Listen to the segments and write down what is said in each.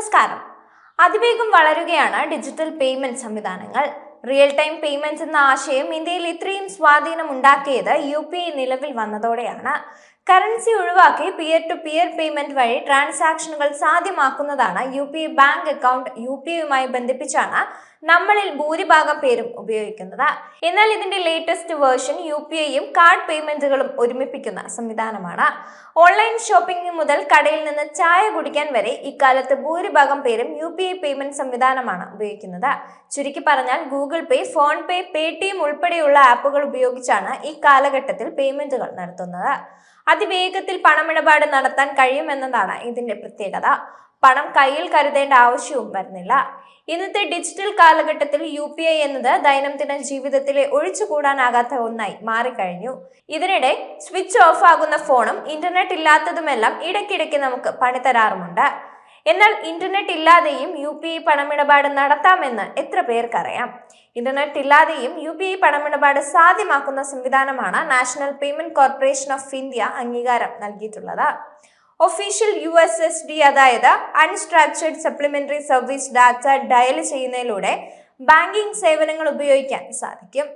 നമസ്കാരം. അതിവേഗം വളരുകയാണ് ഡിജിറ്റൽ പേയ്മെന്റ് സംവിധാനങ്ങൾ. റിയൽ ടൈം പേയ്മെന്റ് എന്ന ആശയം ഇന്ത്യയിൽ ഇത്രയും സ്വാധീനം ഉണ്ടാക്കിയത് UPI നിലവിൽ വന്നതോടെയാണ്. കറൻസി ഒഴിവാക്കി പിയർ ടു പിയർ പേയ്മെന്റ് വഴി ട്രാൻസാക്ഷനുകൾ സാധ്യമാക്കുന്നതാണ് UPI ബാങ്ക് അക്കൗണ്ട്. UPIയുമായി ബന്ധിപ്പിച്ചാണ് നമ്മളിൽ ഭൂരിഭാഗം പേരും ഉപയോഗിക്കുന്നത്. എന്നാൽ ഇതിന്റെ ലേറ്റസ്റ്റ് വേർഷൻ UPIയും കാർഡ് പേയ്മെന്റുകളും ഒരുമിപ്പിക്കുന്ന സംവിധാനമാണ്. ഓൺലൈൻ ഷോപ്പിംഗ് മുതൽ കടയിൽ നിന്ന് ചായ കുടിക്കാൻ വരെ ഇക്കാലത്ത് ഭൂരിഭാഗം പേരും UPI പേയ്മെന്റ് സംവിധാനമാണ് ഉപയോഗിക്കുന്നത്. ചുരുക്കി പറഞ്ഞാൽ ഗൂഗിൾ പേ, ഫോൺ പേ, പേടിഎം ഉൾപ്പെടെയുള്ള ആപ്പുകൾ ഉപയോഗിച്ചാണ് ഈ കാലഘട്ടത്തിൽ പേയ്മെന്റുകൾ നടത്തുന്നത്. അതിവേഗത്തിൽ പണമിടപാട് നടത്താൻ കഴിയുമെന്നതാണ് ഇതിന്റെ പ്രത്യേകത. പണം കയ്യിൽ കരുതേണ്ട ആവശ്യവും വരുന്നില്ല. ഇന്നത്തെ ഡിജിറ്റൽ കാലഘട്ടത്തിൽ UPI എന്നത് ദൈനംദിന ജീവിതത്തിലെ ഒഴിച്ചുകൂടാനാകാത്ത ഒന്നായി മാറിക്കഴിഞ്ഞു. ഇതിനിടെ സ്വിച്ച് ഓഫ് ആകുന്ന ഫോണും ഇന്റർനെറ്റ് ഇല്ലാത്തതുമെല്ലാം ഇടയ്ക്കിടയ്ക്ക് നമുക്ക് പണി തരാറുമുണ്ട്. എന്നാൽ ഇന്റർനെറ്റ് ഇല്ലാതെയും UPI പണമിടപാട് നടത്താമെന്ന് എത്ര പേർക്കറിയാം? ഇന്റർനെറ്റ് ഇല്ലാതെയും UPI പണമിടപാട് സാധ്യമാക്കുന്ന സംവിധാനമാണ് national payment corporation of India അംഗീകാരം നൽകിയിട്ടുള്ളത്. ഒഫീഷ്യൽ USSD, അതായത് unstructured supplementary service data dial ചെയ്യുന്നതിലൂടെ ബാങ്കിംഗ് സേവനങ്ങൾ ഉപയോഗിക്കാൻ സാധിക്കും.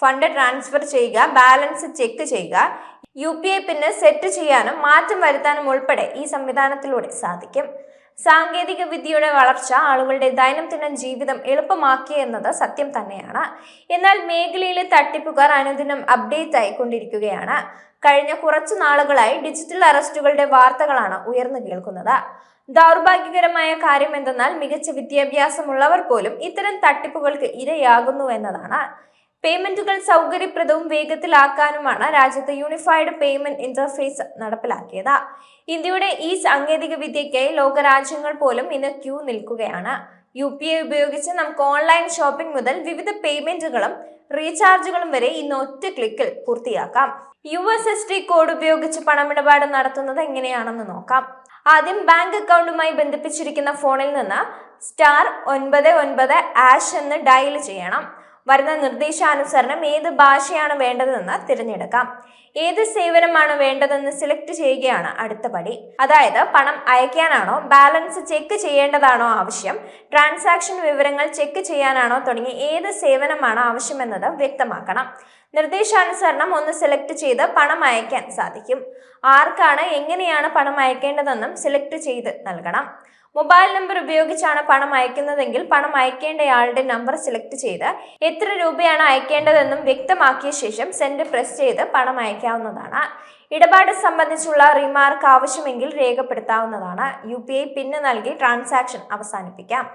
ഫണ്ട് ട്രാൻസ്ഫർ ചെയ്യുക, ബാലൻസ് ചെക്ക് ചെയ്യുക, UPI പിന്ന് സെറ്റ് ചെയ്യാനും മാറ്റം വരുത്താനും ഉൾപ്പെടെ ഈ സംവിധാനത്തിലൂടെ സാധിക്കും. സാങ്കേതിക വിദ്യയുടെ വളർച്ച ആളുകളുടെ ദൈനംദിന ജീവിതം എളുപ്പമാക്കി എന്നത് സത്യം തന്നെയാണ്. എന്നാൽ മേഖലയിലെ തട്ടിപ്പുകാർ അനുദിനം അപ്ഡേറ്റ് ആയിക്കൊണ്ടിരിക്കുകയാണ്. കഴിഞ്ഞ കുറച്ചു നാളുകളായി ഡിജിറ്റൽ അറസ്റ്റുകളുടെ വാർത്തകളാണ് ഉയർന്നു കേൾക്കുന്നത്. ദൗർഭാഗ്യകരമായ കാര്യം എന്തെന്നാൽ മികച്ച വിദ്യാഭ്യാസമുള്ളവർ പോലും ഇത്തരം തട്ടിപ്പുകൾക്ക് ഇരയാകുന്നു എന്നതാണ്. പേയ്മെന്റുകൾ സൗകര്യപ്രദവും വേഗത്തിലാക്കാനുമാണ് രാജ്യത്ത് യൂണിഫൈഡ് പേയ്മെന്റ് ഇന്റർഫേസ് നടപ്പിലാക്കിയത്. ഇന്ത്യയുടെ ഈ സാങ്കേതിക വിദ്യയ്ക്കായി ലോകരാജ്യങ്ങൾ പോലും ഇന്ന് ക്യൂ നിൽക്കുകയാണ്. UPI ഉപയോഗിച്ച് നമുക്ക് ഓൺലൈൻ ഷോപ്പിംഗ് മുതൽ വിവിധ പേയ്മെന്റുകളും റീചാർജുകളും വരെ ഇന്ന് ഒറ്റ ക്ലിക്കിൽ പൂർത്തിയാക്കാം. USSD കോഡ് ഉപയോഗിച്ച് പണമിടപാട് നടത്തുന്നത് എങ്ങനെയാണെന്ന് നോക്കാം. ആദ്യം ബാങ്ക് അക്കൗണ്ടുമായി ബന്ധിപ്പിച്ചിരിക്കുന്ന ഫോണിൽ നിന്ന് *99# എന്ന് ഡയൽ ചെയ്യണം. വരുന്ന നിർദ്ദേശാനുസരണം ഏത് ഭാഷയാണ് വേണ്ടതെന്ന് തിരഞ്ഞെടുക്കാം. ഏത് സേവനമാണ് വേണ്ടതെന്ന് സെലക്ട് ചെയ്യുകയാണ് അടുത്ത പടി. അതായത് പണം അയക്കാനാണോ, ബാലൻസ് ചെക്ക് ചെയ്യേണ്ടതാണോ ആവശ്യം, ട്രാൻസാക്ഷൻ വിവരങ്ങൾ ചെക്ക് ചെയ്യാനാണോ തുടങ്ങി ഏത് സേവനമാണ് ആവശ്യമെന്നത് വ്യക്തമാക്കണം. നിർദ്ദേശാനുസരണം ഒന്ന് സെലക്ട് ചെയ്ത് പണം അയക്കാൻ സാധിക്കും. ആർക്കാണ്, എങ്ങനെയാണ് പണം അയക്കേണ്ടതെന്നും സെലക്ട് ചെയ്ത് നൽകണം. മൊബൈൽ നമ്പർ ഉപയോഗിച്ചാണ് പണം അയക്കുന്നതെങ്കിൽ പണം അയക്കേണ്ടയാളുടെ നമ്പർ സെലക്ട് ചെയ്ത് എത്ര രൂപയാണ് അയക്കേണ്ടതെന്നും വ്യക്തമാക്കിയ ശേഷം സെൻഡ് പ്രസ് ചെയ്ത് പണം അയക്കാവുന്നതാണ്. ഇടപാട് സംബന്ധിച്ചുള്ള റിമാർക്ക് ആവശ്യമെങ്കിൽ രേഖപ്പെടുത്താവുന്നതാണ്. UPI പിന്ന് നൽകി ട്രാൻസാക്ഷൻ അവസാനിപ്പിക്കാം.